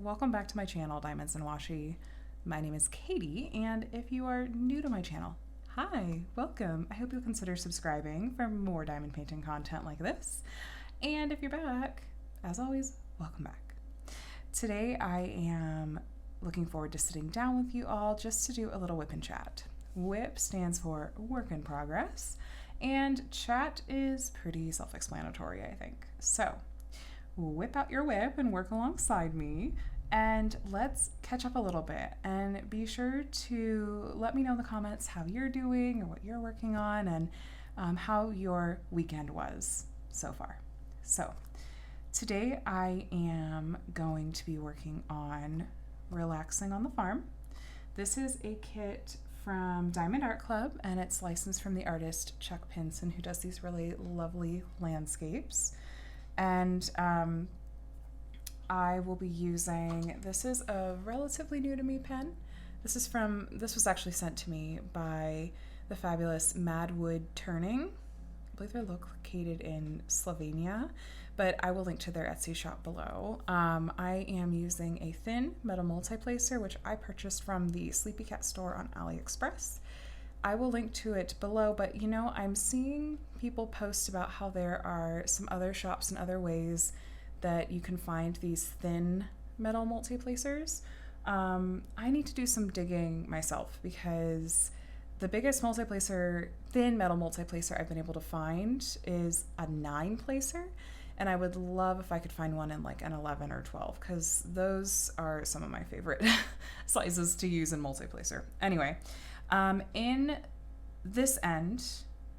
welcome back to my channel, Diamonds and Washi. My name is Katie, and if you are new to my channel, hi, welcome. I hope you'll consider subscribing for more diamond painting content like this. And if you're back, as always, welcome back. Today I am looking forward to sitting down with you all just to do a little WIP and Chat. WIP stands for work in progress, and chat is pretty self-explanatory, I think. So whip out your WIP and work alongside me, and let's catch up a little bit. And be sure to let me know in the comments how you're doing or what you're working on, and how your weekend was so far. So today I am going to be working on Relaxing on the Farm. This is a kit from Diamond Art Club, and it's licensed from the artist Chuck Pinson, who does these really lovely landscapes. And I will be using, this is a relatively new to me pen. This was actually sent to me by the fabulous Madwood Turning. I believe they're located in Slovenia, but I will link to their Etsy shop below. I am using a thin metal multi-placer, which I purchased from the Sleepy Cat store on AliExpress. I will link to it below, but you know, I'm seeing people post about how there are some other shops and other ways that you can find these thin metal multi-placers. I need to do some digging myself, because the biggest thin metal multi-placer I've been able to find is a 9-placer, and I would love if I could find one in like an 11 or 12, because those are some of my favorite sizes to use in multi-placer. Anyway, in this end,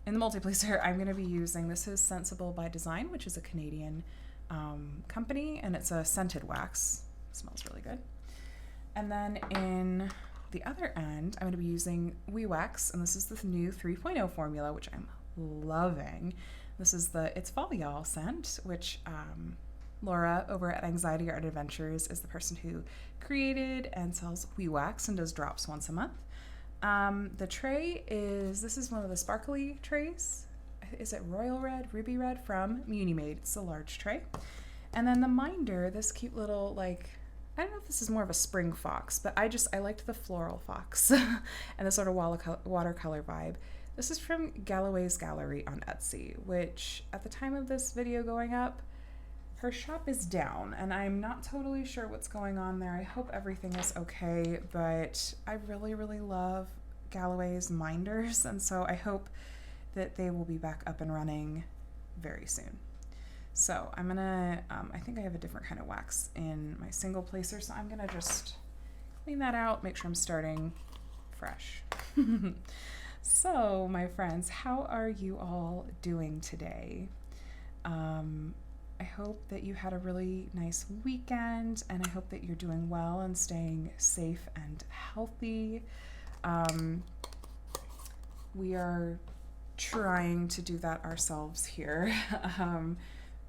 in the multi-placer, I'm going to be using, this is Sensible by Design, which is a Canadian company, and it's a scented wax. It smells really good. And then in the other end, I'm going to be using WeWax, and this is the new 3.0 formula, which I'm loving. This is It's Fall Y'all scent, which Laura over at Anxiety Art Adventures is the person who created and sells WeWax and does drops once a month. The tray this is one of the sparkly trays. Is it Royal Red, Ruby Red from Munimade? It's a large tray. And then the minder, this cute little, like, I don't know if this is more of a spring fox, but I liked the floral fox and the sort of watercolor vibe. This is from Galloway's Gallery on Etsy, which at the time of this video going up, her shop is down, and I'm not totally sure what's going on there. I hope everything is okay, but I really, really love Galloway's minders, and so I hope that they will be back up and running very soon. So I'm gonna, I think I have a different kind of wax in my single placer, so I'm gonna just clean that out, make sure I'm starting fresh. So my friends, how are you all doing today? I hope that you had a really nice weekend, and I hope that you're doing well and staying safe and healthy. We are trying to do that ourselves here,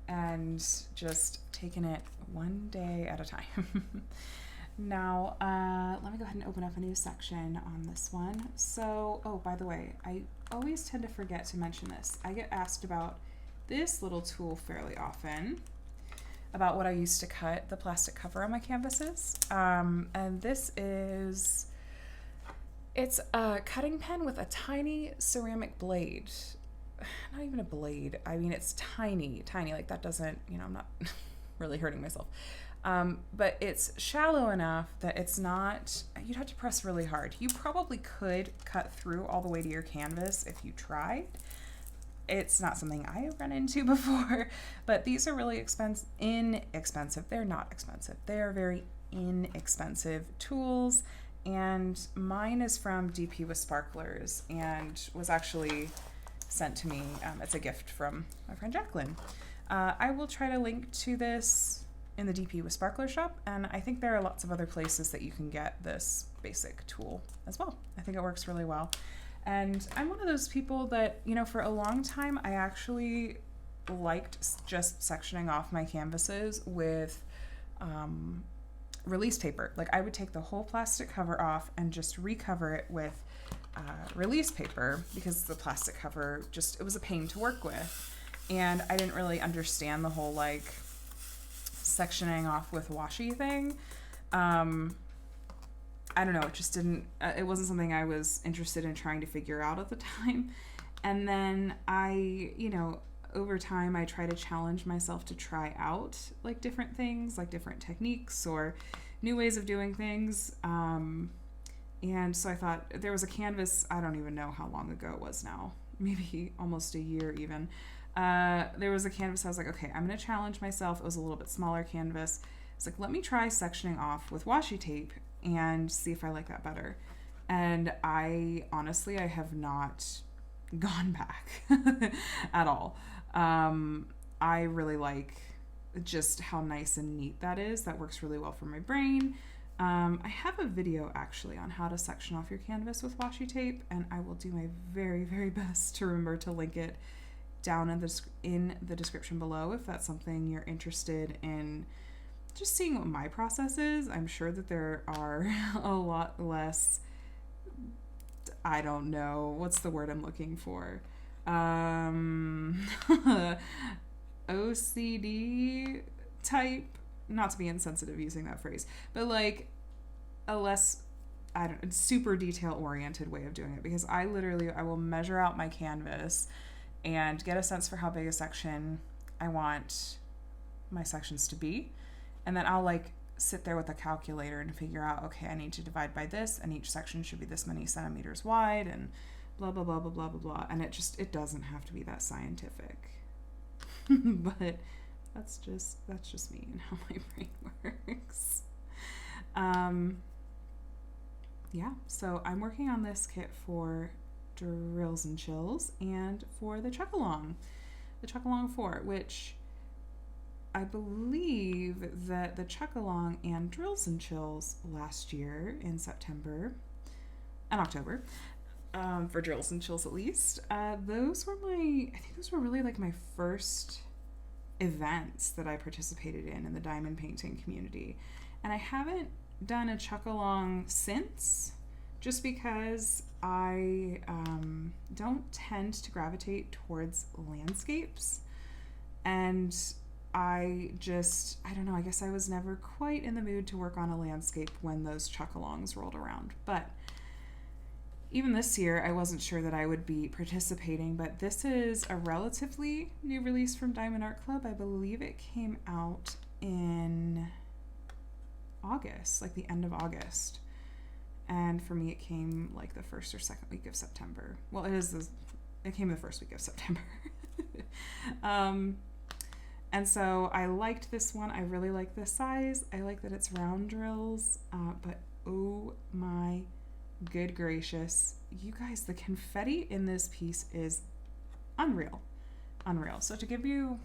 and just taking it one day at a time. Now, let me go ahead and open up a new section on this one. So, oh, by the way, I always tend to forget to mention this. I get asked about this little tool fairly often, about what I used to cut the plastic cover on my canvases. And this it's a cutting pen with a tiny ceramic blade. Not even a blade. I mean, it's tiny, like that doesn't, you know, I'm not really hurting myself. But it's shallow enough that it's not, you'd have to press really hard. You probably could cut through all the way to your canvas if you tried. It's not something I have run into before, but these are really inexpensive. They're not expensive. They are very inexpensive tools, and mine is from DP with Sparklers and was actually sent to me. It's a gift from my friend Jacqueline. I will try to link to this in the DP with Sparkler shop, and I think there are lots of other places that you can get this basic tool as well. I think it works really well. And I'm one of those people that, you know, for a long time, I actually liked just sectioning off my canvases with release paper. Like, I would take the whole plastic cover off and just recover it with release paper, because the plastic cover it was a pain to work with. And I didn't really understand the whole, like, sectioning off with washi thing. I don't know, it just didn't, it wasn't something I was interested in trying to figure out at the time. And then over time, I try to challenge myself to try out like different things, like different techniques or new ways of doing things. And so I thought there was a canvas, I don't even know how long ago it was now, maybe almost a year even. There was a canvas I was like, okay, I'm going to challenge myself. It was a little bit smaller canvas. It's like, let me try sectioning off with washi tape and see if I like that better. And I have not gone back at all. I really like just how nice and neat that is. That works really well for my brain. I have a video actually on how to section off your canvas with washi tape, and I will do my very, very best to remember to link it down in the description below if that's something you're interested in just seeing what my process is. I'm sure that there are a lot less, I don't know, what's the word I'm looking for? OCD type, not to be insensitive using that phrase, but like a less, super detail oriented way of doing it, because I will measure out my canvas and get a sense for how big a section I want my sections to be. And then I'll like sit there with a calculator and figure out, okay, I need to divide by this, and each section should be this many centimeters wide, and blah, blah, blah, blah, blah, blah, blah. And it doesn't have to be that scientific. But that's just me and how my brain works. Yeah, so I'm working on this kit for Drills and Chills and for the Chuck Along 4, which I believe that the Chuck Along and Drills and Chills last year in September and October, for Drills and Chills at least, those were really like my first events that I participated in the diamond painting community. And I haven't done a Chuck Along since, just because I don't tend to gravitate towards landscapes. And I don't know, I guess I was never quite in the mood to work on a landscape when those Chuck Alongs rolled around. But even this year, I wasn't sure that I would be participating, but this is a relatively new release from Diamond Art Club. I believe it came out in August, like the end of August. And for me, it came like the first or second week of September. Well, it came the first week of September. And so I liked this one. I really like the size. I like that it's round drills, but oh my good gracious, you guys, the confetti in this piece is unreal. So to give you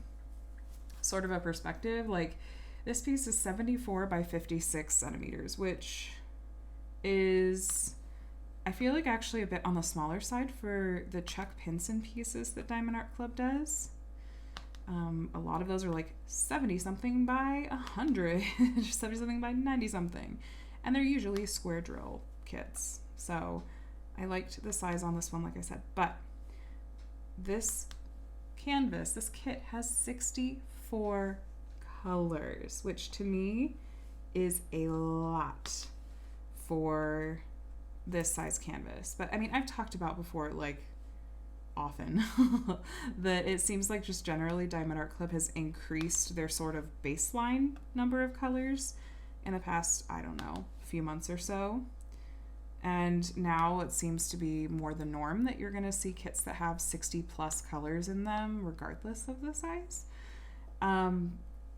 sort of a perspective, like this piece is 74 by 56 centimeters, which is, I feel like actually a bit on the smaller side for the Chuck Pinson pieces that Diamond Art Club does. A lot of those are like 70 something by 100, 70 something by 90 something, and they're usually square drill kits. So I liked the size on this one, like I said, but this kit has 64 colors, which to me is a lot for this size canvas. But I mean, I've talked about before, like often, that it seems like just generally Diamond Art Club has increased their sort of baseline number of colors in the past, I don't know, few months or so. And now it seems to be more the norm that you're going to see kits that have 60 plus colors in them, regardless of the size.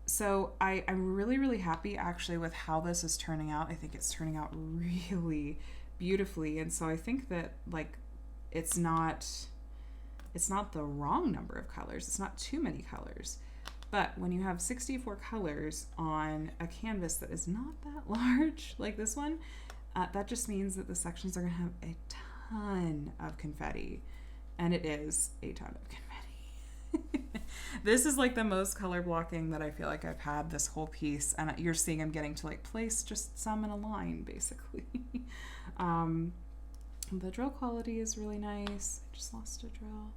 So I'm really, really happy actually with how this is turning out. I think it's turning out really beautifully. And so I think that like it's not the wrong number of colors. It's not too many colors. But when you have 64 colors on a canvas that is not that large, like this one, that just means that the sections are going to have a ton of confetti. And it is a ton of confetti. This is like the most color blocking that I feel like I've had this whole piece. And you're seeing I'm getting to like place just some in a line, basically. The drill quality is really nice. I just lost a drill.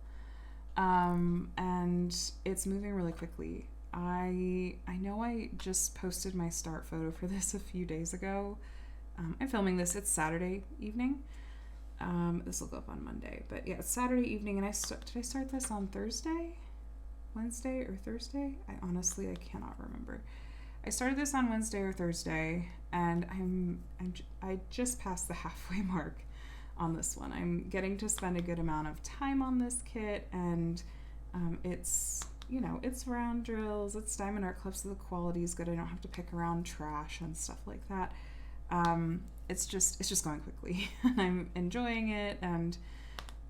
And it's moving really quickly. I know I just posted my start photo for this a few days ago. I'm filming this. It's Saturday evening. This will go up on Monday, but yeah, it's Saturday evening, and did I start this on Wednesday or Thursday? I cannot remember. I started this on Wednesday or Thursday, and I just passed the halfway mark on this one. I'm getting to spend a good amount of time on this kit, and it's round drills, it's Diamond Art Club, so the quality is good. I don't have to pick around trash and stuff like that. It's just going quickly, and I'm enjoying it. And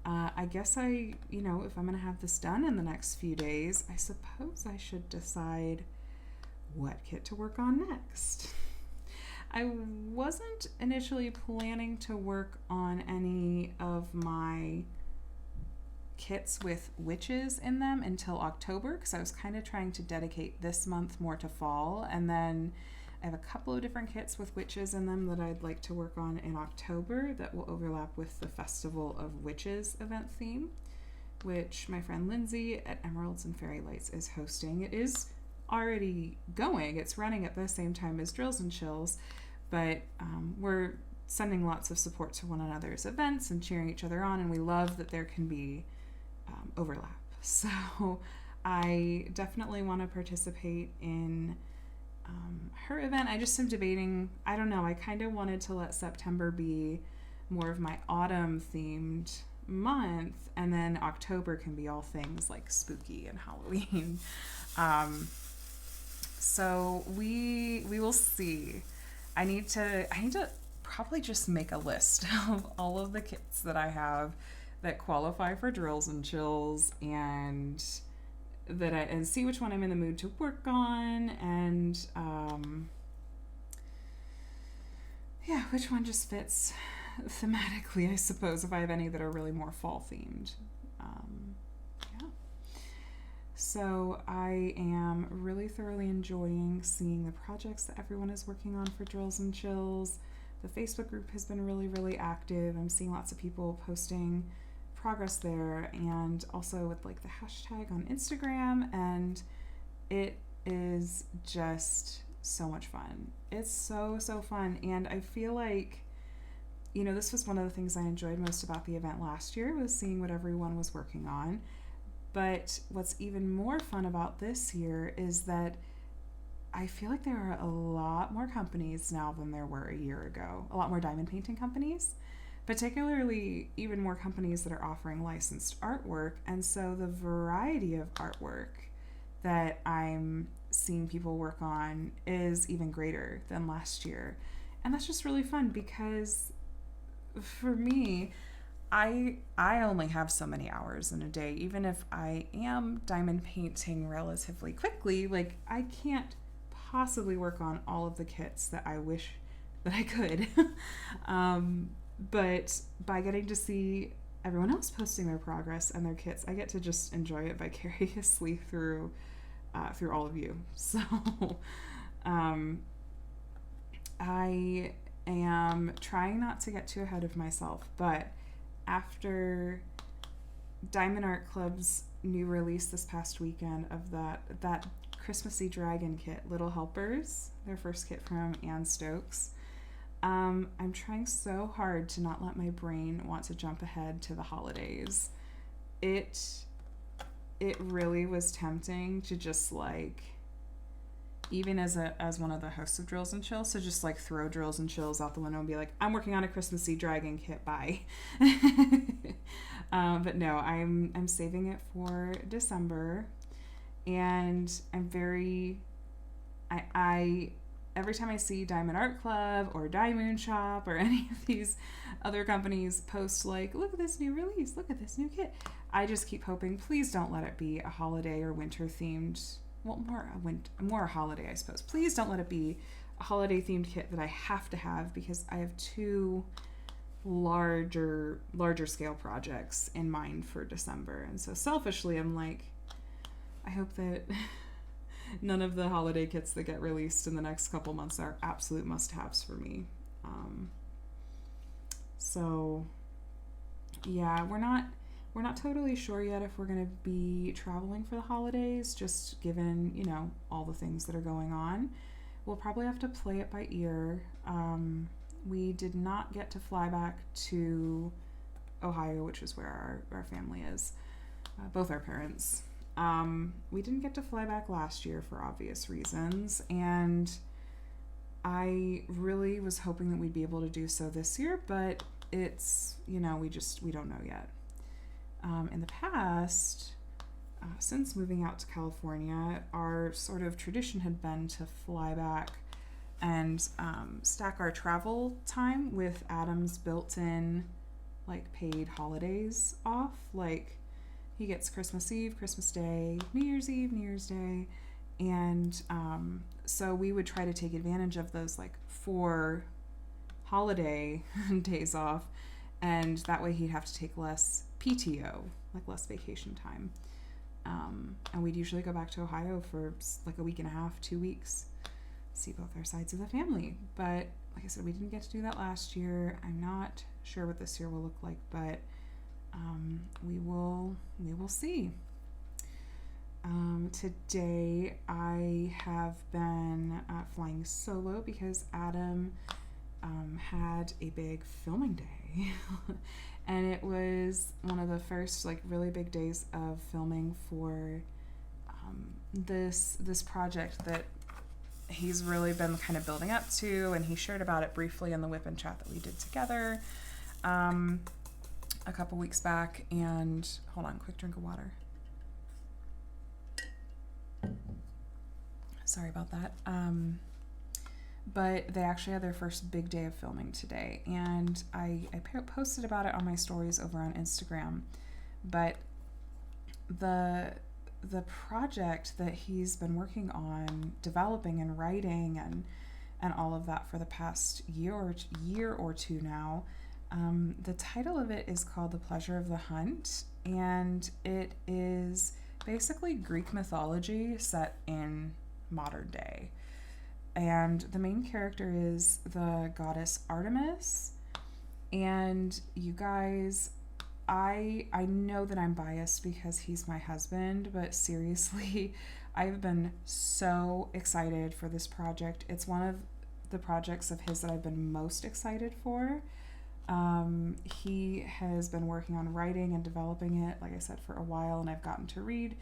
I guess if I'm gonna have this done in the next few days, I suppose I should decide what kit to work on next. I wasn't initially planning to work on any of my kits with witches in them until October, because I was kind of trying to dedicate this month more to fall, and then I have a couple of different kits with witches in them that I'd like to work on in October that will overlap with the Festival of Witches event theme, which my friend Lindsay at Emeralds and Fairy Lights is hosting. It is already going. It's running at the same time as Drills and Chills, but we're sending lots of support to one another's events and cheering each other on, and we love that there can be overlap. So I definitely want to participate in her event. I just am debating, I don't know, I kind of wanted to let September be more of my autumn themed month, and then October can be all things like spooky and Halloween. So we will see. I need to probably just make a list of all of the kits that I have that qualify for Drills and Chills, and see which one I'm in the mood to work on, and which one just fits thematically, I suppose, if I have any that are really more fall themed. So I am really thoroughly enjoying seeing the projects that everyone is working on for Drills and Chills. The Facebook group has been really, really active. I'm seeing lots of people posting progress there, and also with like the hashtag on Instagram, and it is just so much fun. It's so fun, and I feel like, this was one of the things I enjoyed most about the event last year, was seeing what everyone was working on. But what's even more fun about this year is that I feel like there are a lot more companies now than there were a year ago. A lot more diamond painting companies, particularly even more companies that are offering licensed artwork. And so the variety of artwork that I'm seeing people work on is even greater than last year. And that's just really fun, because for me, I only have so many hours in a day. Even if I am diamond painting relatively quickly, like, I can't possibly work on all of the kits that I wish that I could. But by getting to see everyone else posting their progress and their kits, I get to just enjoy it vicariously through all of you. So I am trying not to get too ahead of myself, but after Diamond Art Club's new release this past weekend of that Christmassy dragon kit, Little Helpers, their first kit from Ann Stokes, I'm trying so hard to not let my brain want to jump ahead to the holidays. It really was tempting to just, like, even as one of the hosts of Drills and Chills, to just like throw Drills and Chills out the window and be like, I'm working on a Christmassy dragon kit, bye. But no, I'm saving it for December, and I'm every time I see Diamond Art Club or Diamond Shop or any of these other companies post like, look at this new release, look at this new kit, I just keep hoping, please don't let it be a holiday or winter themed, well, more a holiday, I suppose. Please don't let it be a holiday themed kit that I have to have, because I have two larger scale projects in mind for December. And so selfishly, I'm like, I hope that none of the holiday kits that get released in the next couple months are absolute must-haves for me. So yeah, we're not We're not totally sure yet if we're going to be traveling for the holidays, just given, you know, all the things that are going on. We'll probably have to play it by ear. We did not get to fly back to Ohio, which is where our family is, both our parents. We didn't get to fly back last year for obvious reasons, and I really was hoping that we'd be able to do so this year, but it's, you know, we don't know yet. In the past, since moving out to California, our sort of tradition had been to fly back and stack our travel time with Adam's built-in, like, paid holidays off. Like, he gets Christmas Eve, Christmas Day, New Year's Eve, New Year's Day, and so we would try to take advantage of those, like, 4 holiday days off, and that way he'd have to take less PTO, like less vacation time. And we'd usually go back to Ohio for like a week and a half, 2 weeks, see both our sides of the family. But like I said, we didn't get to do that last year. I'm not sure what this year will look like, but we will see. Today I have been flying solo because Adam had a big filming day. And it was one of the first, like, really big days of filming for this project that he's really been kind of building up to, and he shared about it briefly in the WIP and Chat that we did together a couple weeks back. And hold on, quick drink of water. Sorry about that. But they actually had their first big day of filming today, and I posted about it on my stories over on Instagram. But the project that he's been working on developing and writing and all of that for the past year or two now, the title of it is called The Pleasure of the Hunt, and it is basically Greek mythology set in modern day. And the main character is the goddess Artemis. And you guys, I know that I'm biased because he's my husband, but seriously, I've been so excited for this project. It's one of the projects of his that I've been most excited for. He has been working on writing and developing it, like I said, for a while, and I've gotten to read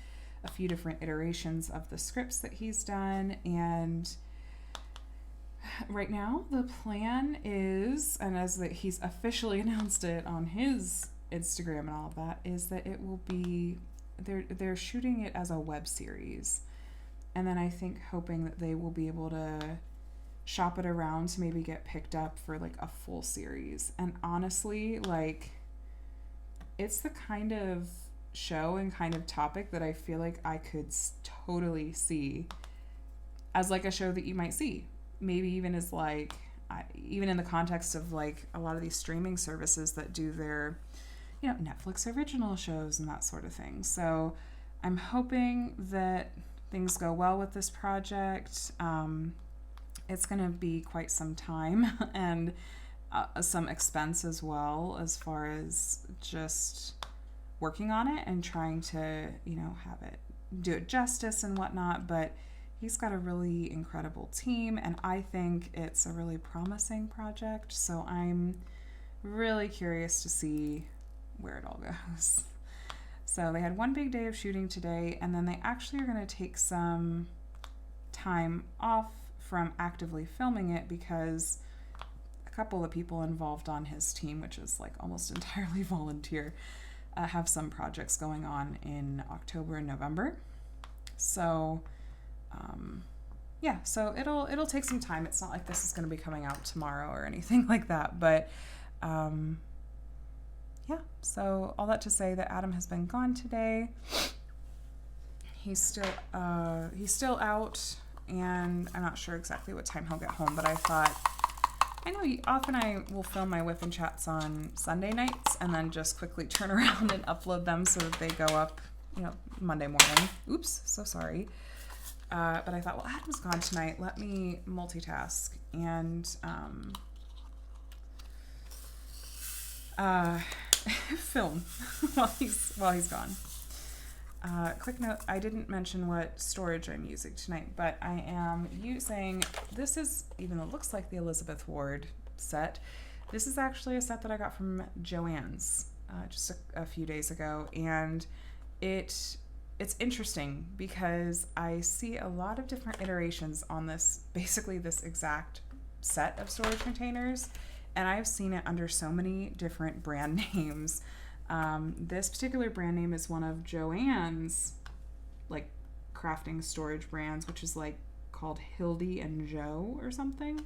a few different iterations of the scripts that he's done. And right now, the plan is, and as that he's officially announced it on his Instagram and all of that, is that it will be, they're shooting it as a web series. And then I think hoping that they will be able to shop it around to maybe get picked up for like a full series. And honestly, like, it's the kind of show and kind of topic that I feel like I could totally see as like a show that you might see. Maybe even as like, even in the context of like a lot of these streaming services that do their, you know, Netflix original shows and that sort of thing. So I'm hoping that things go well with this project. It's going to be quite some time and some expense as well, as far as just working on it and trying to, you know, do it justice and whatnot. But he's got a really incredible team, and I think it's a really promising project. So I'm really curious to see where it all goes. So they had one big day of shooting today, and then they actually are going to take some time off from actively filming it because a couple of people involved on his team, which is like almost entirely volunteer, have some projects going on in October and November. So so it'll take some time. It's not like this is going to be coming out tomorrow or anything like that, but so all that to say that Adam has been gone today. He's still out, and I'm not sure exactly what time he'll get home, but I thought, I know often I will film my WIP and Chats on Sunday nights and then just quickly turn around and upload them so that they go up, you know, Monday morning. Oops, so sorry. But I thought, well, Adam's gone tonight. Let me multitask. And film while he's gone. Quick note, I didn't mention what storage I'm using tonight, but I am using, this is, even though it looks like the Elizabeth Ward set, this is actually a set that I got from Joann's just a few days ago, and it's interesting because I see a lot of different iterations on this, basically this exact set of storage containers, and I've seen it under so many different brand names. This particular brand name is one of Joann's like crafting storage brands, which is like called Hildy and Joe or something.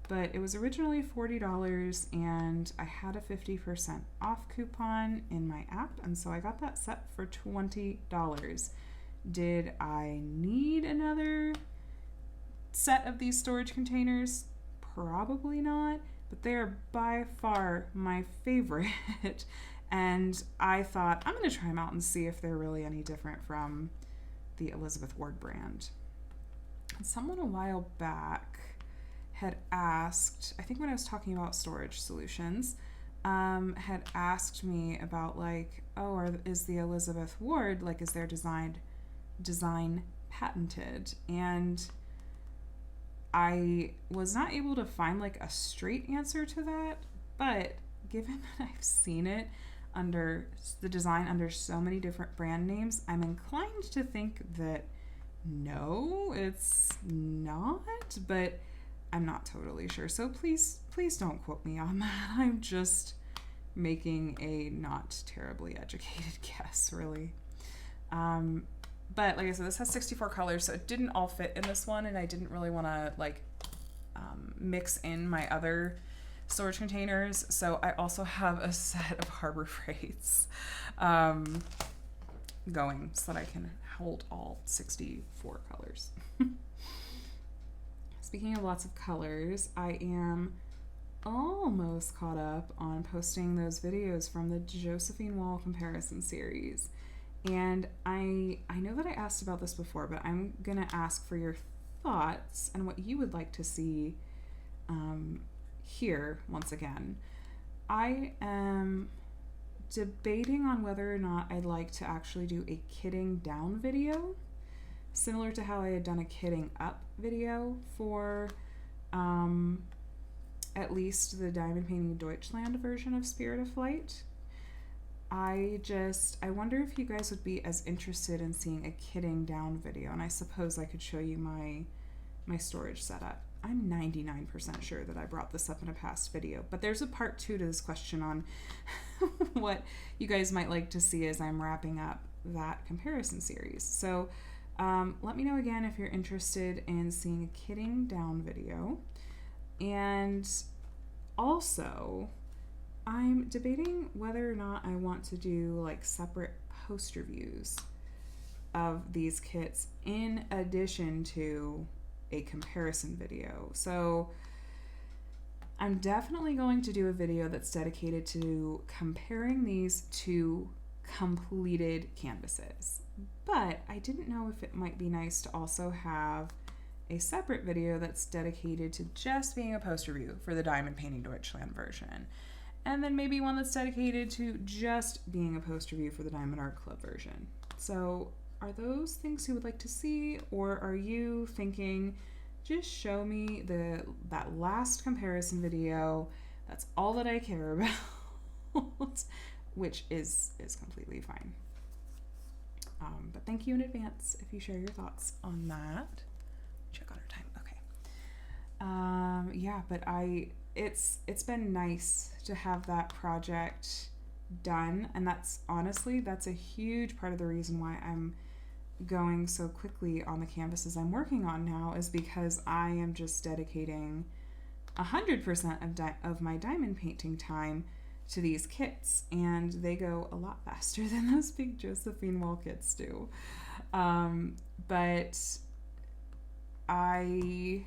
But it was originally $40 and I had a 50% off coupon in my app, and so I got that set for $20. Did I need another set of these storage containers? Probably not, but they are by far my favorite. And I thought, I'm going to try them out and see if they're really any different from the Elizabeth Ward brand. Someone a while back had asked, I think when I was talking about storage solutions, had asked me about like, is the Elizabeth Ward, like, is their design patented? And I was not able to find like a straight answer to that, but given that I've seen it under the design under so many different brand names, I'm inclined to think that no, it's not, but I'm not totally sure. So please don't quote me on that. I'm just making a not terribly educated guess, really. But like I said, this has 64 colors, so it didn't all fit in this one, and I didn't really want to like mix in my other storage containers. So I also have a set of Harbor Freights going so that I can hold all 64 colors. Speaking of lots of colors, I am almost caught up on posting those videos from the Josephine Wall comparison series. And I know that I asked about this before, but I'm going to ask for your thoughts and what you would like to see here once again. I am debating on whether or not I'd like to actually do a kitting down video, similar to how I had done a kitting up video for at least the Diamond Painting Deutschland version of Spirit of Flight. I wonder if you guys would be as interested in seeing a kitting down video, and I suppose I could show you my storage setup. I'm 99% sure that I brought this up in a past video, but there's a part 2 to this question on what you guys might like to see as I'm wrapping up that comparison series. So let me know again if you're interested in seeing a kitting down video. And also, I'm debating whether or not I want to do like separate post reviews of these kits in addition to a comparison video. So I'm definitely going to do a video that's dedicated to comparing these two completed canvases. But I didn't know if it might be nice to also have a separate video that's dedicated to just being a post review for the Diamond Painting Deutschland version. And then maybe one that's dedicated to just being a post review for the Diamond Art Club version. So are those things you would like to see, or are you thinking, just show me that last comparison video, that's all that I care about, which is completely fine. But thank you in advance if you share your thoughts on that. Check on our time. Okay. Yeah, but it's been nice to have that project done, and that's a huge part of the reason why I'm going so quickly on the canvases I'm working on now, is because I am just dedicating 100% of my diamond painting time to these kits, and they go a lot faster than those big Josephine Wall kits do. But I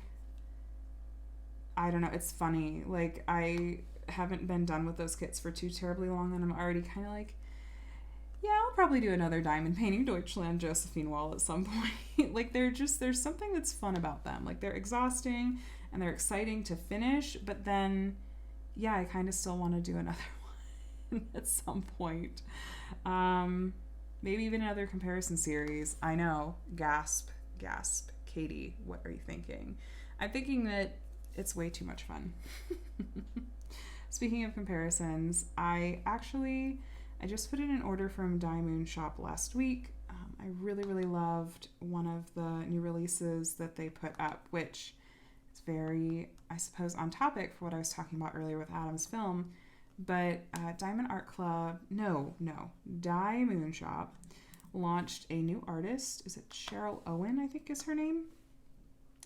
don't know, it's funny, like I haven't been done with those kits for too terribly long, and I'm already kind of like, yeah, I'll probably do another Diamond Painting Deutschland Josephine Wall at some point. Like there's something that's fun about them. Like they're exhausting and they're exciting to finish, but then yeah, I kind of still want to do another at some point. Maybe even another comparison series. I know. Gasp. Katie, what are you thinking? I'm thinking that it's way too much fun. Speaking of comparisons, I just put in an order from Diamond Shop last week. I really loved one of the new releases that they put up, which is very, I suppose, on topic for what I was talking about earlier with Adam's film. But Diamond Shop launched a new artist. Is it Cheryl Owen, I think is her name?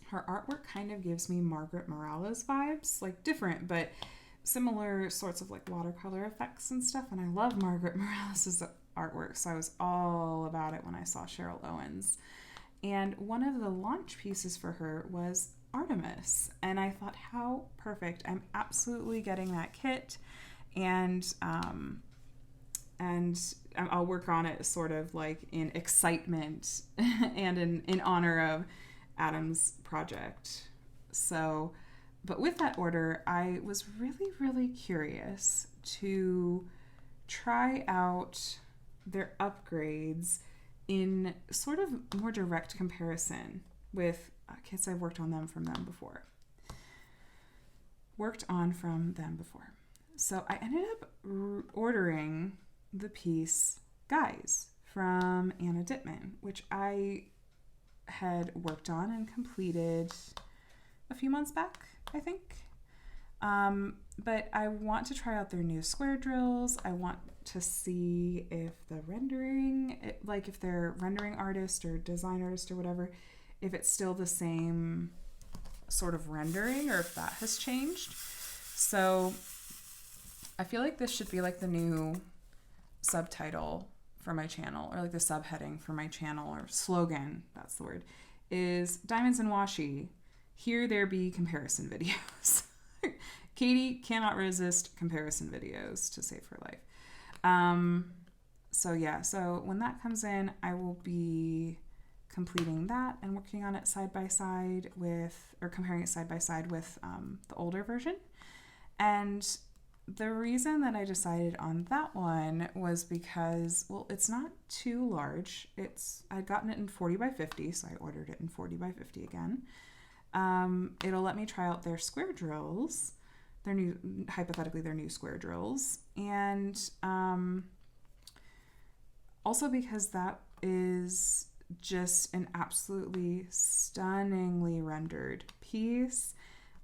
Her artwork kind of gives me Margaret Morales vibes, like different, but similar sorts of like watercolor effects and stuff. And I love Margaret Morales' artwork, so I was all about it when I saw Cheryl Owen's. And one of the launch pieces for her was Artemis. And I thought, how perfect. I'm absolutely getting that kit. And I'll work on it sort of like in excitement and in honor of Adam's project. So, but with that order, I was really curious to try out their upgrades in sort of more direct comparison with kits I've worked on from them before. So I ended up ordering the piece Guys from Anna Dittman, which I had worked on and completed a few months back, I think. But I want to try out their new square drills. I want to see if the rendering, like if they're rendering artist or design artist or whatever, if it's still the same sort of rendering or if that has changed. So I feel like this should be like the new subtitle for my channel, or like the subheading for my channel, or slogan, that's the word, is Diamonds and Washi. Here there be comparison videos. Katie cannot resist comparison videos to save her life. So when that comes in, I will be completing that and working on it side by side with, or comparing it side by side with the older version. And the reason that I decided on that one was because, well, it's not too large. I'd gotten it in 40 by 50, so I ordered it in 40 by 50 again. It'll let me try out their square drills, their new square drills. And also because that is just an absolutely stunningly rendered piece.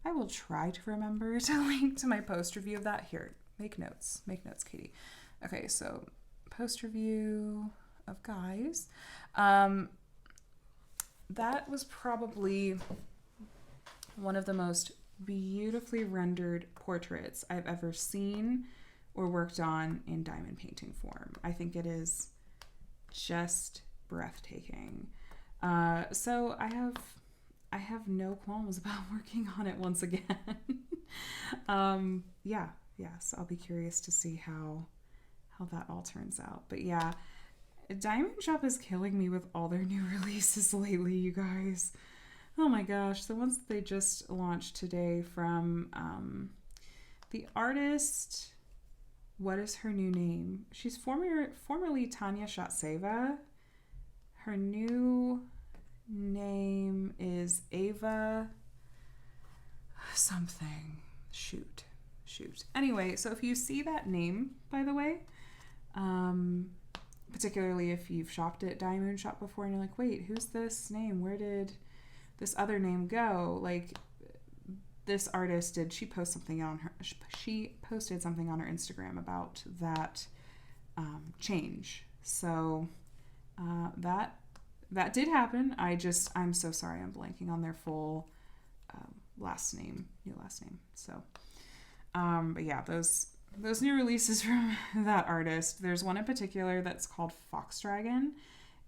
I will try to remember to link to my post review of that. Here, make notes, Katie. Okay, so post review of Guys. That was probably one of the most beautifully rendered portraits I've ever seen or worked on in diamond painting form. I think it is just breathtaking. So I have no qualms about working on it once again. So I'll be curious to see how that all turns out. But yeah, Diamond Shop is killing me with all their new releases lately, you guys. Oh my gosh, the ones that they just launched today from the artist, what is her new name? She's formerly Tanya Shatseva. Her new name is Ava something. Shoot. Anyway, so if you see that name, by the way, particularly if you've shopped at Diamond Shop before and you're like, wait, who's this name? Where did this other name go? Like, this artist, she posted something on her Instagram about that change. So that did happen. I'm so sorry, I'm blanking on their full new last name. So but yeah, those new releases from that artist, there's one in particular that's called Fox Dragon,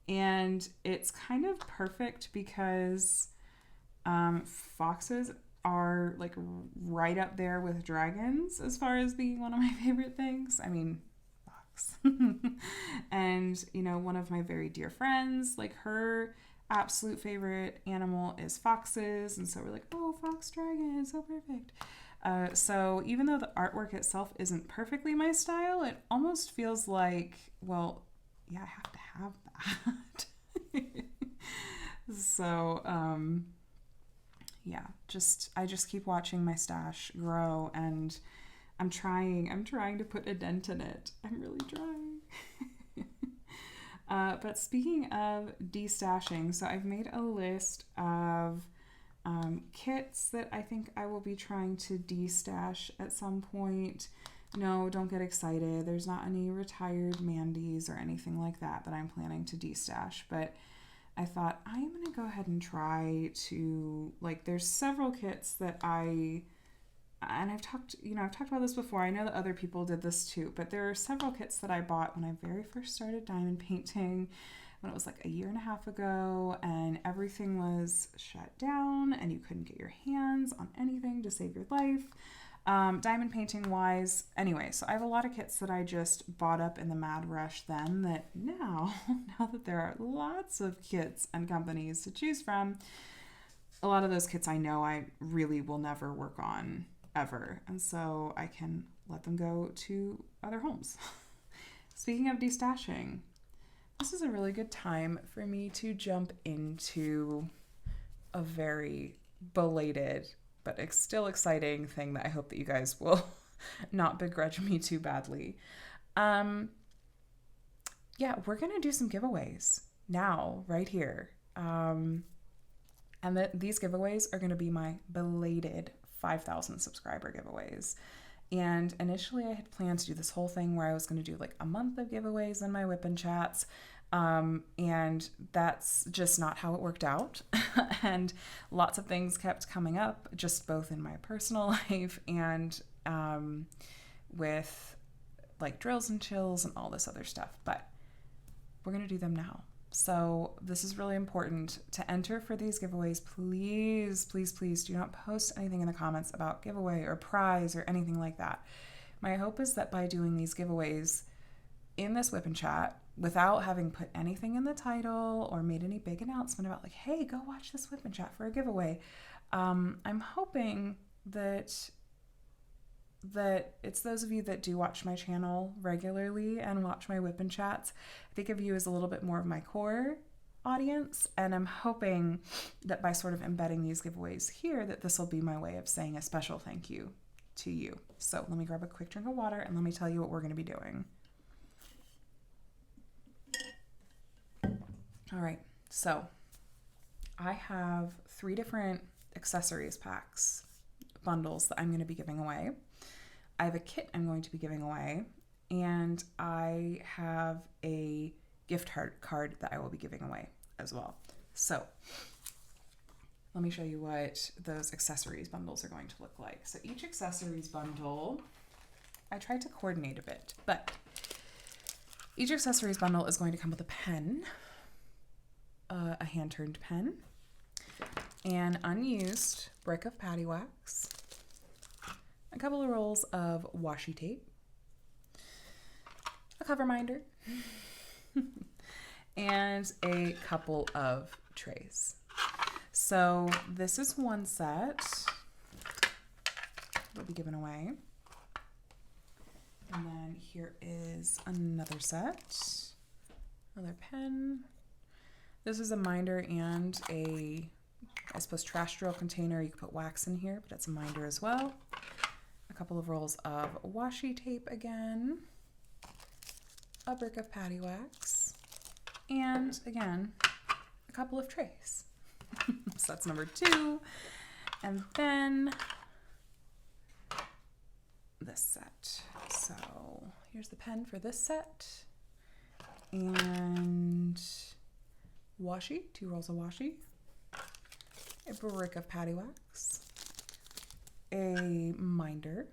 and it's kind of perfect because foxes are like right up there with dragons as far as being one of my favorite things. I mean, fox. And one of my very dear friends, like, her absolute favorite animal is foxes, and so we're like, oh, fox dragon, so perfect. So even though the artwork itself isn't perfectly my style, it almost feels like, well, yeah, I have to have that. So, yeah, I just keep watching my stash grow, and I'm trying to put a dent in it. I'm really trying. But speaking of destashing, so I've made a list of kits that I think I will be trying to destash at some point. No, don't get excited. There's not any retired Mandys or anything like that I'm planning to destash, but I thought I'm going to go ahead and try to, like, there's several kits that and I've talked about this before. I know that other people did this too, but there are several kits that I bought when I very first started diamond painting, when it was like a year and a half ago, and everything was shut down and you couldn't get your hands on anything to save your life, diamond painting wise. Anyway, so I have a lot of kits that I just bought up in the mad rush then, that now that there are lots of kits and companies to choose from, a lot of those kits I know I really will never work on ever, and so I can let them go to other homes. Speaking of destashing, this is a really good time for me to jump into a very belated but still exciting thing that I hope that you guys will not begrudge me too badly. Yeah, we're gonna do some giveaways now, right here. And these giveaways are gonna be my belated 5,000 subscriber giveaways. And initially I had planned to do this whole thing where I was going to do like a month of giveaways in my WIP and Chats. And that's just not how it worked out. And lots of things kept coming up, just both in my personal life and with like drills and chills and all this other stuff. But we're going to do them now. So this is really important. To enter for these giveaways, please, please, please do not post anything in the comments about giveaway or prize or anything like that. My hope is that by doing these giveaways in this WIP and Chat, without having put anything in the title or made any big announcement about like, hey, go watch this WIP and Chat for a giveaway, I'm hoping that it's those of you that do watch my channel regularly and watch my WIP and Chats. I think of you as a little bit more of my core audience, and I'm hoping that by sort of embedding these giveaways here, that this will be my way of saying a special thank you to you. So let me grab a quick drink of water and let me tell you what we're going to be doing. All right, so I have 3 different accessories packs, bundles that I'm going to be giving away. I have a kit I'm going to be giving away, and I have a gift card that I will be giving away as well. So let me show you what those accessories bundles are going to look like. So each accessories bundle, I tried to coordinate a bit, but each accessories bundle is going to come with a pen, a hand-turned pen, an unused brick of patty wax, a couple of rolls of washi tape, a cover minder, and a couple of trays. So this is one set we'll be giving away. And then here is another set, another pen. This is a minder and a, I suppose, trash drill container. You could put wax in here, but it's a minder as well. A couple of rolls of washi tape again, a brick of patty wax, and again, a couple of trays. So that's number 2. And then this set. So here's the pen for this set, and washi, 2 rolls of washi, a brick of patty wax, a minder,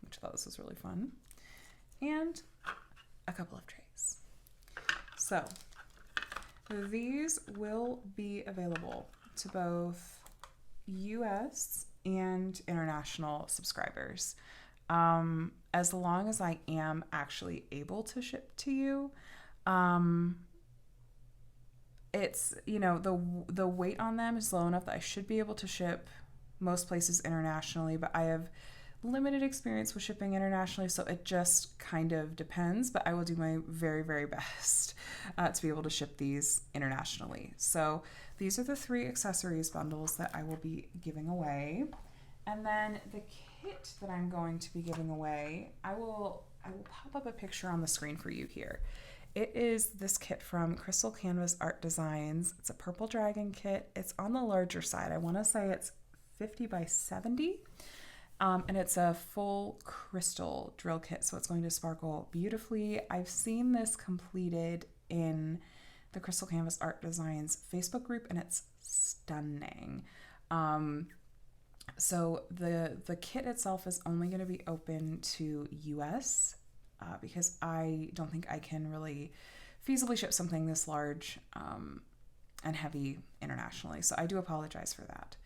which I thought this was really fun, and a couple of trays. So these will be available to both US and international subscribers, as long as I am actually able to ship to you. It's, you know, the weight on them is low enough that I should be able to ship most places internationally, but I have limited experience with shipping internationally, so it just kind of depends, but I will do my very, very best to be able to ship these internationally. So these are the 3 accessories bundles that I will be giving away. And then the kit that I'm going to be giving away, I will pop up a picture on the screen for you here. It is this kit from Crystal Canvas Art Designs. It's a purple dragon kit. It's on the larger side. I want to say it's 50 by 70. And it's a full crystal drill kit, so it's going to sparkle beautifully. I've seen this completed in the Crystal Canvas Art Designs Facebook group, and it's stunning. So the kit itself is only going to be open to US because I don't think I can really feasibly ship something this large and heavy internationally. So I do apologize for that.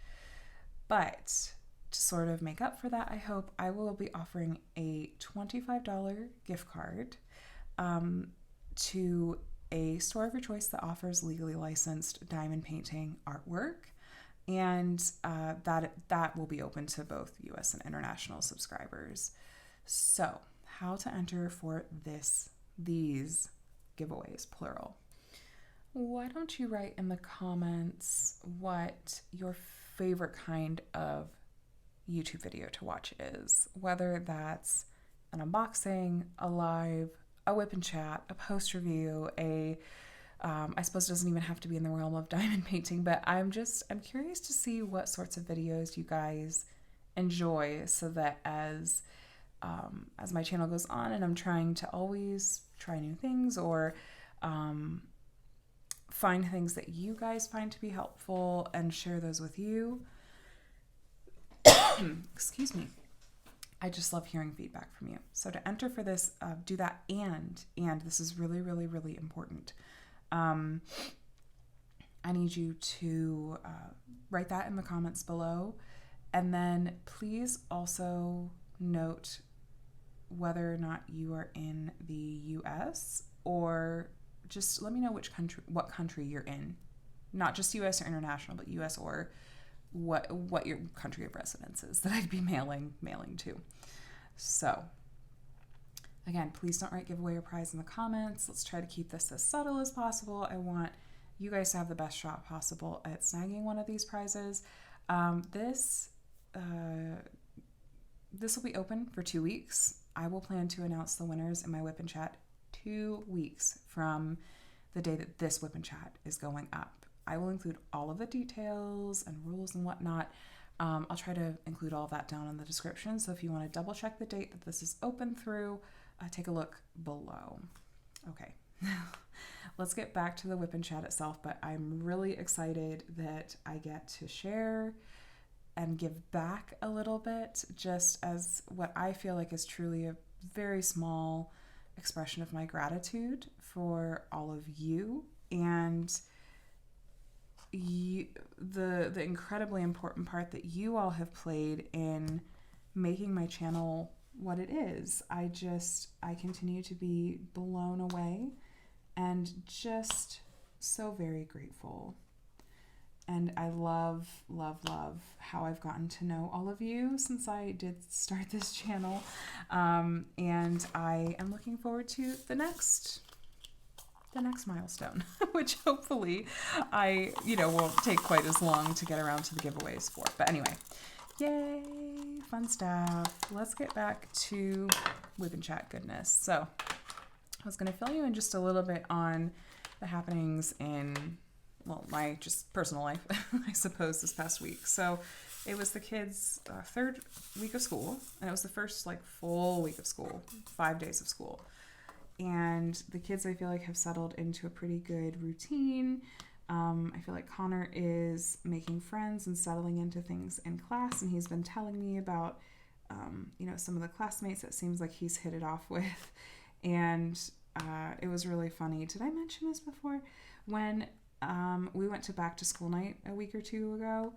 But to sort of make up for that, I hope I will be offering a $25 gift card to a store of your choice that offers legally licensed diamond painting artwork. And that will be open to both US and international subscribers. So, how to enter for these giveaways, plural. Why don't you write in the comments what your favorite kind of YouTube video to watch is, whether that's an unboxing, a live, a WIP and Chat, a post review, I suppose it doesn't even have to be in the realm of diamond painting, but I'm curious to see what sorts of videos you guys enjoy, so that as my channel goes on and I'm trying to always try new things or find things that you guys find to be helpful and share those with you. Excuse me. I just love hearing feedback from you. So to enter for this, do that, and this is really, really, really important. I need you to write that in the comments below, and then please also note whether or not you are in the US, or just let me know what country you're in. Not just US or international, but US or what your country of residence is that I'd be mailing to. So again, please don't write giveaway or prize in the comments. Let's try to keep this as subtle as possible. I want you guys to have the best shot possible at snagging one of these prizes. This will be open for 2 weeks. I will plan to announce the winners in my WIP and Chat 2 weeks from the day that this WIP and Chat is going up. I will include all of the details and rules and whatnot. I'll try to include all of that down in the description. So if you want to double check the date that this is open through, take a look below. Okay, let's get back to the WIP and Chat itself, but I'm really excited that I get to share and give back a little bit, just as what I feel like is truly a very small expression of my gratitude for all of you and the incredibly important part that you all have played in making my channel what it is. I continue to be blown away and just so very grateful. And I love, love, love how I've gotten to know all of you since I did start this channel. And I am looking forward to the next milestone, which hopefully won't take quite as long to get around to the giveaways for. But anyway, yay, fun stuff. Let's get back to WIP and Chat goodness. So I was going to fill you in just a little bit on the happenings in, my just personal life, I suppose, this past week. So it was the kids' 3rd week of school, and it was the first full week of school, 5 days of school. And the kids, I feel like, have settled into a pretty good routine. I feel like Connor is making friends and settling into things in class, and he's been telling me about, some of the classmates that seems like he's hit it off with. And it was really funny. Did I mention this before? When we went to back to school night a week or 2 ago,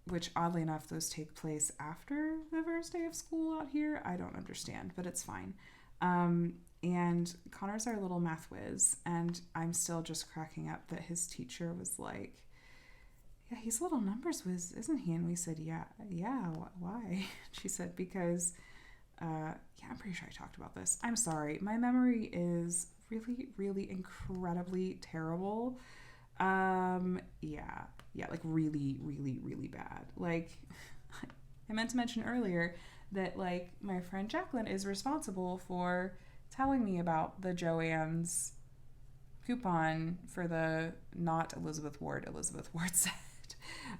which oddly enough, those take place after the first day of school out here. I don't understand, but it's fine. And Connor's our little math whiz, and I'm still just cracking up that his teacher was like, yeah, he's a little numbers whiz, isn't he? And we said, yeah, why? She said, because, yeah, I'm pretty sure I talked about this. I'm sorry. My memory is really, really incredibly terrible. Yeah, like really, really, really bad. Like, I meant to mention earlier that, like, my friend Jacqueline is responsible for telling me about the Joann's coupon for the not Elizabeth Ward set.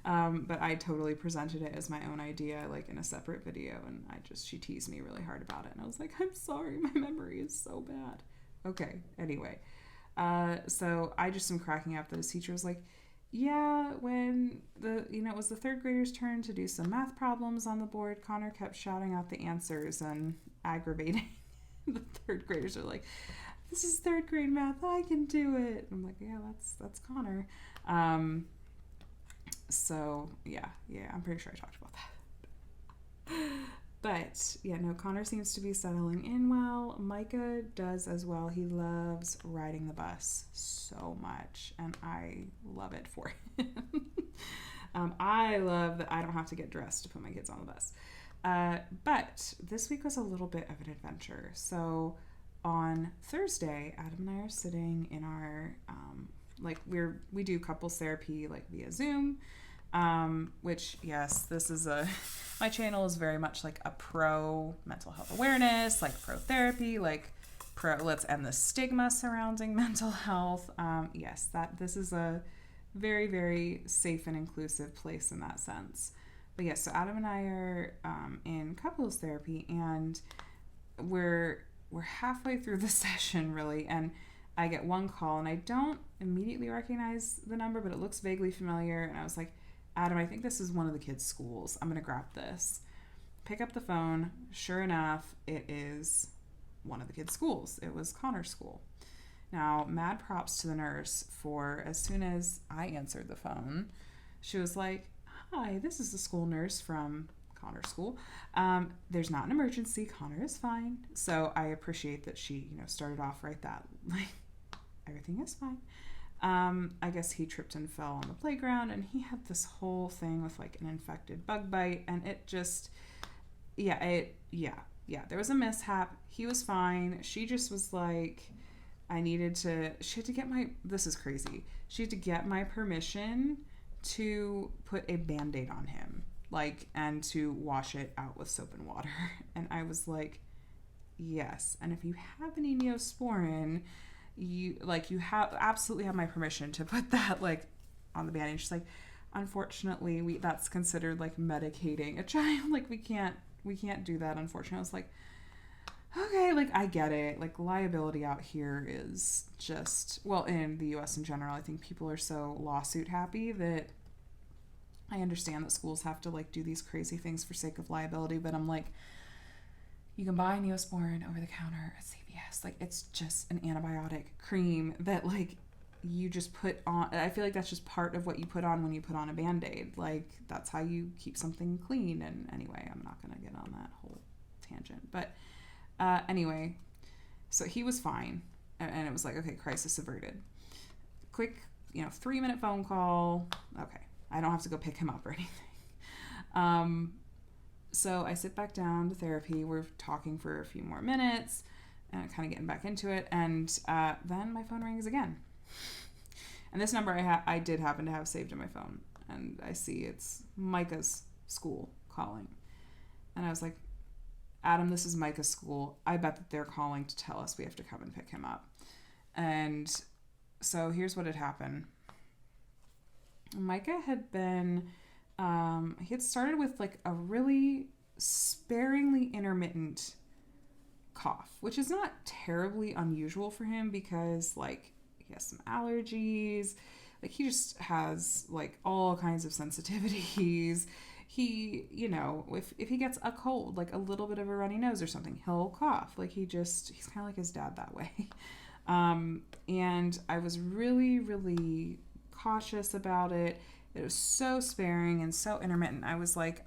But I totally presented it as my own idea, like in a separate video, and she teased me really hard about it. And I was like, I'm sorry, my memory is so bad. Okay, anyway. So I just am cracking up that his teacher was like, yeah, when it was the third graders' turn to do some math problems on the board, Connor kept shouting out the answers and aggravating the third graders. Are like, this is third grade math, I can do it. I'm like, yeah, that's Connor. So yeah, I'm pretty sure I talked about that. But yeah, no, Connor seems to be settling in well. Micah does as well. He loves riding the bus so much, and I love it for him. I love that I don't have to get dressed to put my kids on the bus. But this week was a little bit of an adventure. So on Thursday, Adam and I are sitting in our we do couples therapy like via Zoom, which, yes, this is my channel is very much like a pro mental health awareness, like pro therapy, like pro let's end the stigma surrounding mental health. Yes, this is a very, very safe and inclusive place in that sense. But yes, so Adam and I are in couples therapy, and we're halfway through the session, really, and I get one call, and I don't immediately recognize the number, but it looks vaguely familiar, and I was like, Adam, I think this is one of the kids' schools. I'm going to grab this. Pick up the phone. Sure enough, it is one of the kids' schools. It was Connor's school. Now, mad props to the nurse for, as soon as I answered the phone, she was like, hi, this is the school nurse from Connor's school. There's not an emergency. Connor is fine. So I appreciate that she, started off right that, like, everything is fine. I guess he tripped and fell on the playground, and he had this whole thing with like an infected bug bite, and it just, there was a mishap. He was fine. She just was like, she had to get this is crazy. She had to get my permission to put a Band-Aid on him, and to wash it out with soap and water. And I was like, yes. And if you have any Neosporin, you absolutely have my permission to put that on the Band-Aid. She's like, unfortunately, that's considered like medicating a child. Like we can't do that, unfortunately. I was like, okay, I get it. Liability out here is just, well, in the US in general, I think people are so lawsuit happy that I understand that schools have to do these crazy things for sake of liability, but I'm like, you can buy Neosporin over the counter at CVS. It's just an antibiotic cream that you just put on. I feel like that's just part of what you put on when you put on a Band-Aid. That's how you keep something clean. And anyway, I'm not going to get on that whole tangent. But anyway, so he was fine. And it was like, okay, crisis averted. Quick, 3-minute phone call. Okay, I don't have to go pick him up or anything. So I sit back down to therapy. We're talking for a few more minutes and kind of getting back into it. And then my phone rings again. And this number I did happen to have saved in my phone. And I see it's Micah's school calling. And I was like, Adam, this is Micah's school. I bet that they're calling to tell us we have to come and pick him up. And so here's what had happened. Micah had been... he had started with a really sparingly intermittent cough, which is not terribly unusual for him because he has some allergies. He just has all kinds of sensitivities. He, if he gets a cold, a little bit of a runny nose or something, he'll cough. He's kind of like his dad that way. And I was really, really cautious about it. It was so sparing and so intermittent. I was like,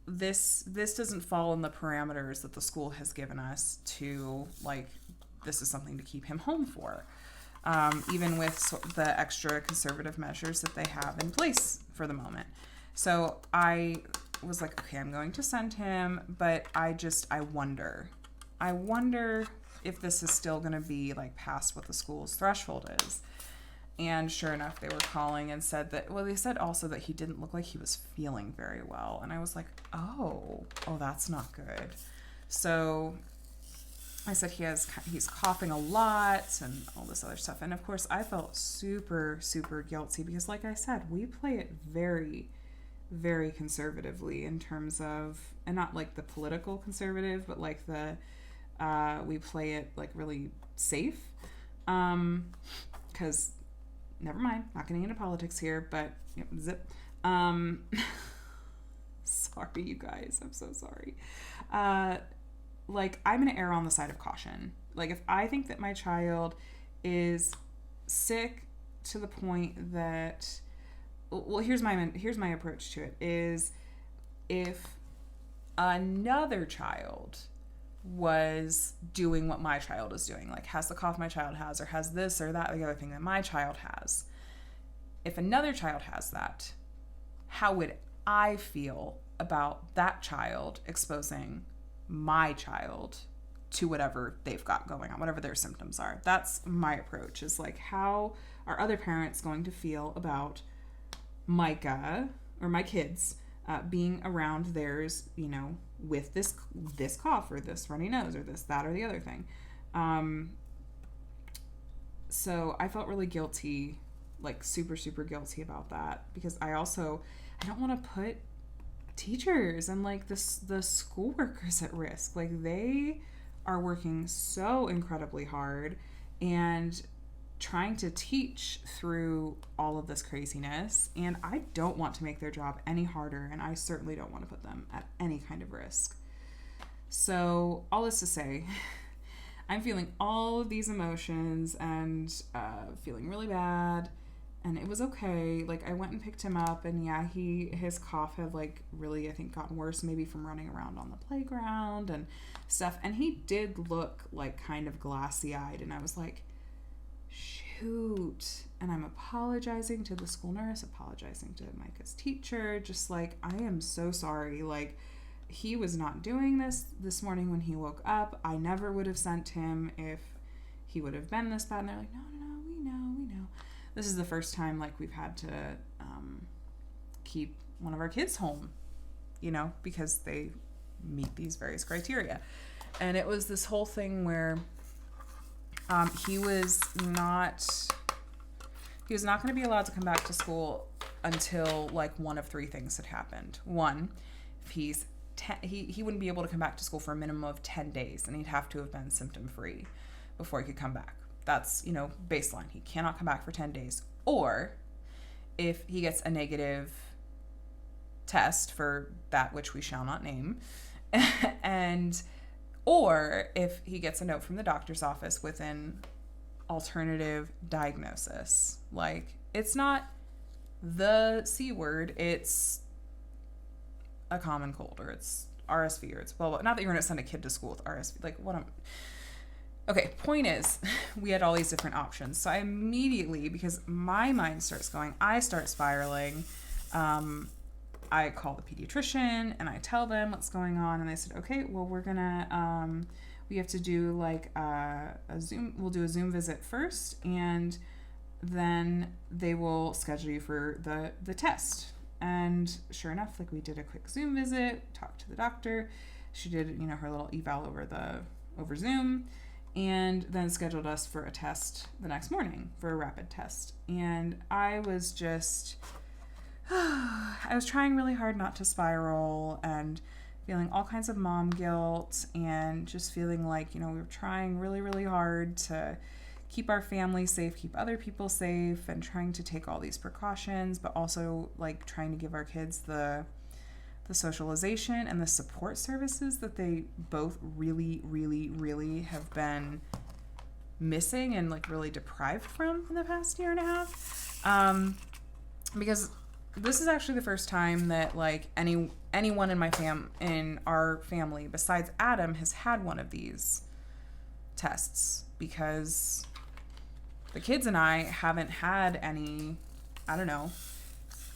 this doesn't fall in the parameters that the school has given us to, this is something to keep him home for. even with the extra conservative measures that they have in place for the moment. So I was like, okay, I'm going to send him, but I wonder if this is still going to be like past what the school's threshold is. And sure enough, they were calling and said that, well, they said also that he didn't look like he was feeling very well. And I was like, oh, that's not good. So I said he's coughing a lot and all this other stuff. And of course, I felt super, super guilty because, like I said, we play it very, very conservatively in terms of, and not like the political conservative, but like we play it like really safe. Because never mind, not getting into politics here, but yep, zip. Sorry, you guys. I'm so sorry. Like, I'm going to err on the side of caution. Like, if I think that my child is sick to the point that, well, here's my approach to it, is if another child was doing what my child is doing, like has the cough my child has, or has this or that, the other thing that my child has. If another child has that, how would I feel about that child exposing my child to whatever they've got going on, whatever their symptoms are? That's my approach, is like, how are other parents going to feel about Micah or my kids being around theirs, with this cough or this runny nose or this, that, or the other thing. So I felt really guilty, like super, super guilty about that, because I don't want to put teachers and like the school workers at risk. Like, they are working so incredibly hard and trying to teach through all of this craziness, and I don't want to make their job any harder, and I certainly don't want to put them at any kind of risk. So all this to say, I'm feeling all of these emotions and feeling really bad, and it was okay. Like, I went and picked him up, and yeah, his cough had like really, I think, gotten worse, maybe from running around on the playground and stuff, and he did look like kind of glassy-eyed, and I was like, shoot. And I'm apologizing to the school nurse, apologizing to Micah's teacher, just like, I am so sorry. Like, he was not doing this morning when he woke up. I never would have sent him if he would have been this bad. And they're like, no, we know. This is the first time, like, we've had to keep one of our kids home, because they meet these various criteria. And it was this whole thing where he was not going to be allowed to come back to school until like one of three things had happened. One, if he wouldn't be able to come back to school for a minimum of 10 days, and he'd have to have been symptom free before he could come back. That's, baseline. He cannot come back for 10 days. Or if he gets a negative test for that which we shall not name, or if he gets a note from the doctor's office with an alternative diagnosis. Like, it's not the C word, it's a common cold, or it's RSV, or it's blah, blah. Not that you're going to send a kid to school with RSV. Like, okay, point is, we had all these different options. So I immediately, because my mind starts going, I start spiraling, I call the pediatrician and I tell them what's going on, and they said, okay, well, we're gonna, we have to do like we'll do a Zoom visit first, and then they will schedule you for the test. And sure enough, like, we did a quick Zoom visit, talked to the doctor. She did, her little eval over Zoom, and then scheduled us for a test the next morning, for a rapid test. And I was just, I was trying really hard not to spiral, and feeling all kinds of mom guilt, and just feeling like, we were trying really, really hard to keep our family safe, keep other people safe, and trying to take all these precautions, but also like trying to give our kids the socialization and the support services that they both really, really, really have been missing and like really deprived from in the past year and a half. Because this is actually the first time that like anyone in our family besides Adam has had one of these tests, because the kids and I haven't had any, I don't know,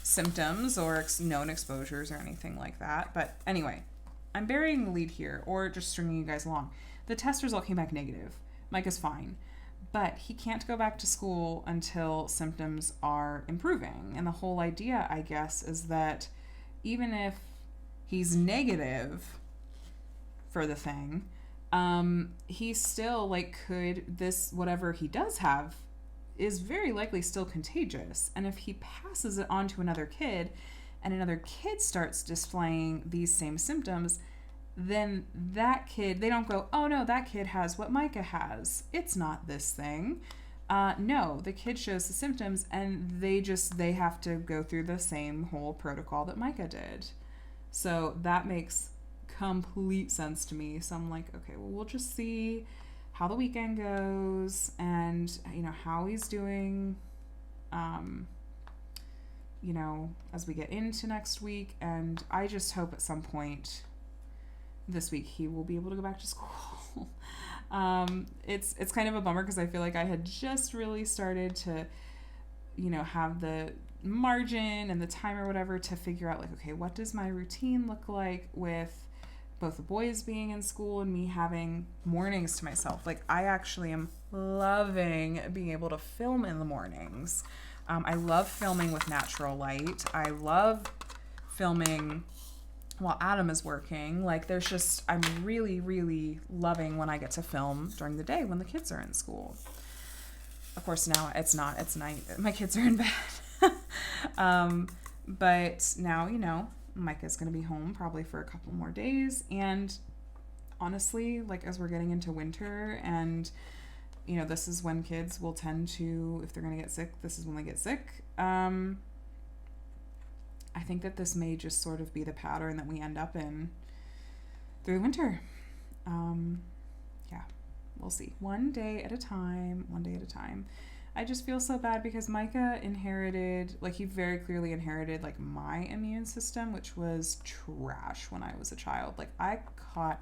symptoms or known exposures or anything like that. But anyway, I'm burying the lead here, or just stringing you guys along. The test result came back negative. Micah's fine. But he can't go back to school until symptoms are improving. And the whole idea, I guess, is that even if he's negative for the thing, he still, like, whatever he does have is very likely still contagious. And if he passes it on to another kid and another kid starts displaying these same symptoms, then that kid, they don't go, oh no, that kid has what Micah has. It's not this thing. No, the kid shows the symptoms and they have to go through the same whole protocol that Micah did. So that makes complete sense to me. So I'm like, okay, well, we'll just see how the weekend goes and, how he's doing, as we get into next week. And I just hope at some point this week he will be able to go back to school. It's kind of a bummer because I feel like I had just really started to, have the margin and the time or whatever to figure out, like, okay, what does my routine look like with both the boys being in school and me having mornings to myself. Like, I actually am loving being able to film in the mornings. I love filming with natural light. I love filming while Adam is working. Like, I'm really, really loving when I get to film during the day when the kids are in school. Of course, now it's night. My kids are in bed. But now, Micah's going to be home probably for a couple more days. And honestly, like, as we're getting into winter and, this is when kids will tend to, if they're going to get sick, this is when they get sick. I think that this may just sort of be the pattern that we end up in through the winter. Yeah, we'll see. One day at a time. I just feel so bad because Micah inherited, like, he very clearly inherited, like, my immune system, which was trash when I was a child. Like, I caught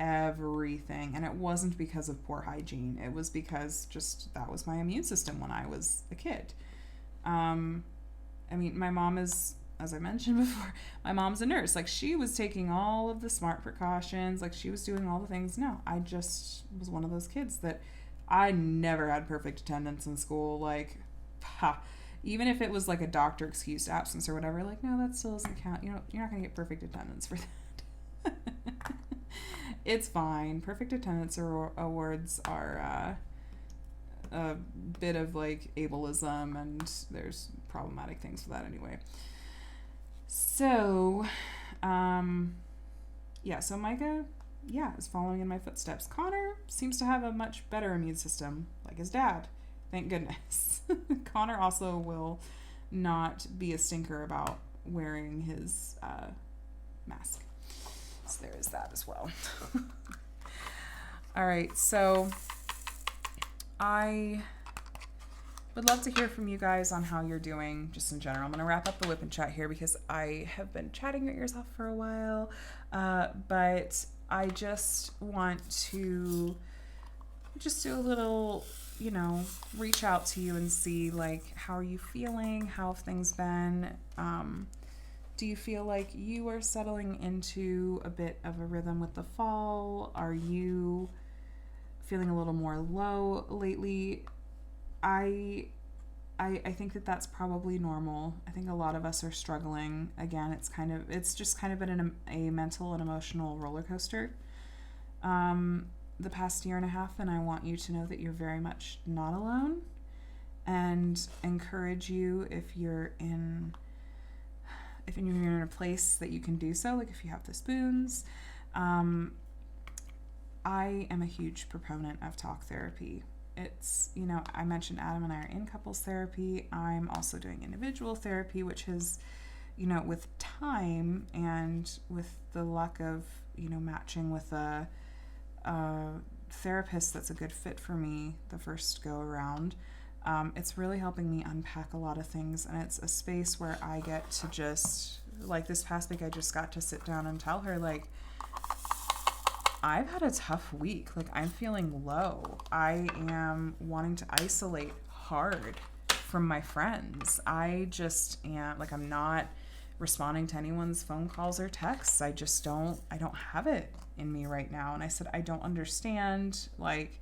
everything, and it wasn't because of poor hygiene. It was because just that was my immune system when I was a kid. My mom is, as I mentioned before, my mom's a nurse. Like, she was taking all of the smart precautions. Like, she was doing all the things. No, I just was one of those kids that I never had perfect attendance in school. Like, even if it was like a doctor excused absence or whatever, like, no, that still doesn't count. You're not going to get perfect attendance for that. It's fine. Perfect attendance awards are a bit of, like, ableism, and there's problematic things for that anyway. So, so Micah, is following in my footsteps. Connor seems to have a much better immune system, like his dad. Thank goodness. Connor also will not be a stinker about wearing his mask. So there is that as well. All right, so I would love to hear from you guys on how you're doing just in general. I'm going to wrap up the WIP and Chat here because I have been chatting your ears off for a while, but I just want to just do a little, reach out to you and see, like, how are you feeling? How have things been? Do you feel like you are settling into a bit of a rhythm with the fall? Are you feeling a little more low lately? I think that that's probably normal. I think a lot of us are struggling. Again, it's just kind of been a mental and emotional roller coaster the past year and a half, and I want you to know that you're very much not alone, and encourage you if you're in a place that you can do so, like if you have the spoons. I am a huge proponent of talk therapy. It's, I mentioned Adam and I are in couples therapy. I'm also doing individual therapy, which is, with time and with the luck of, matching with a therapist that's a good fit for me the first go around. It's really helping me unpack a lot of things, and it's a space where I get to just, like, this past week I just got to sit down and tell her, like, I've had a tough week. Like, I'm feeling low. I am wanting to isolate hard from my friends. I just am, like, I'm not responding to anyone's phone calls or texts. I don't have it in me right now. And I said, I don't understand. Like,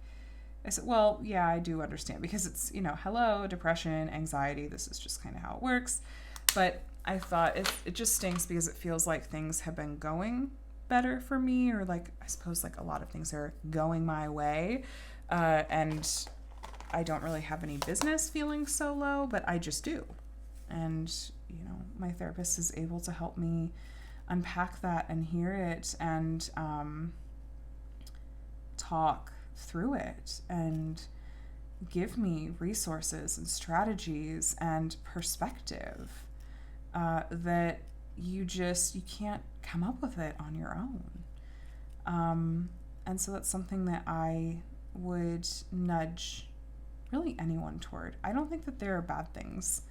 I said, well, yeah, I do understand, because it's, hello, depression, anxiety. This is just kind of how it works. But I thought it just stinks, because it feels like things have been going better for me, or like, I suppose like a lot of things are going my way. And I don't really have any business feeling so low, but I just do. And, my therapist is able to help me unpack that and hear it and talk through it and give me resources and strategies and perspective that you can't come up with it on your own. And so that's something that I would nudge really anyone toward. I don't think that there are bad things.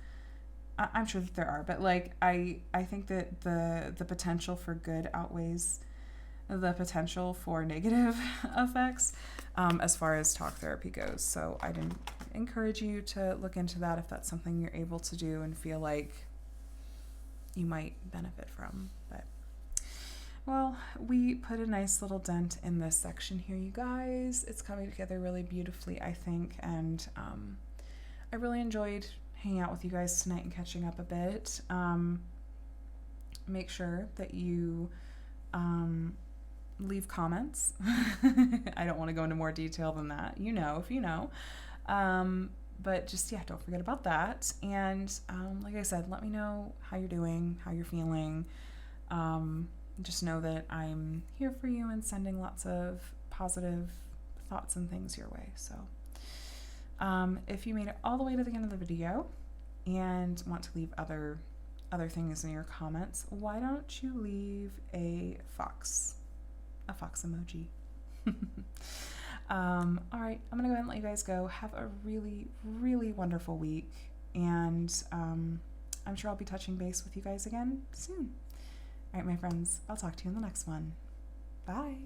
I'm sure that there are, but like I think that the potential for good outweighs the potential for negative effects as far as talk therapy goes. So I'd encourage you to look into that if that's something you're able to do and feel like you might benefit from. But, well, we put a nice little dent in this section here, you guys. It's coming together really beautifully, I think, and I really enjoyed hanging out with you guys tonight and catching up a bit. Make sure that you leave comments. I don't want to go into more detail than that. If you know. But just, don't forget about that. And like I said, let me know how you're doing, how you're feeling. Just know that I'm here for you and sending lots of positive thoughts and things your way. So if you made it all the way to the end of the video and want to leave other things in your comments, why don't you leave a fox emoji? All right, I'm gonna go ahead and let you guys go. Have a really, really wonderful week, and I'm sure I'll be touching base with you guys again soon. All right, my friends, I'll talk to you in the next one. Bye.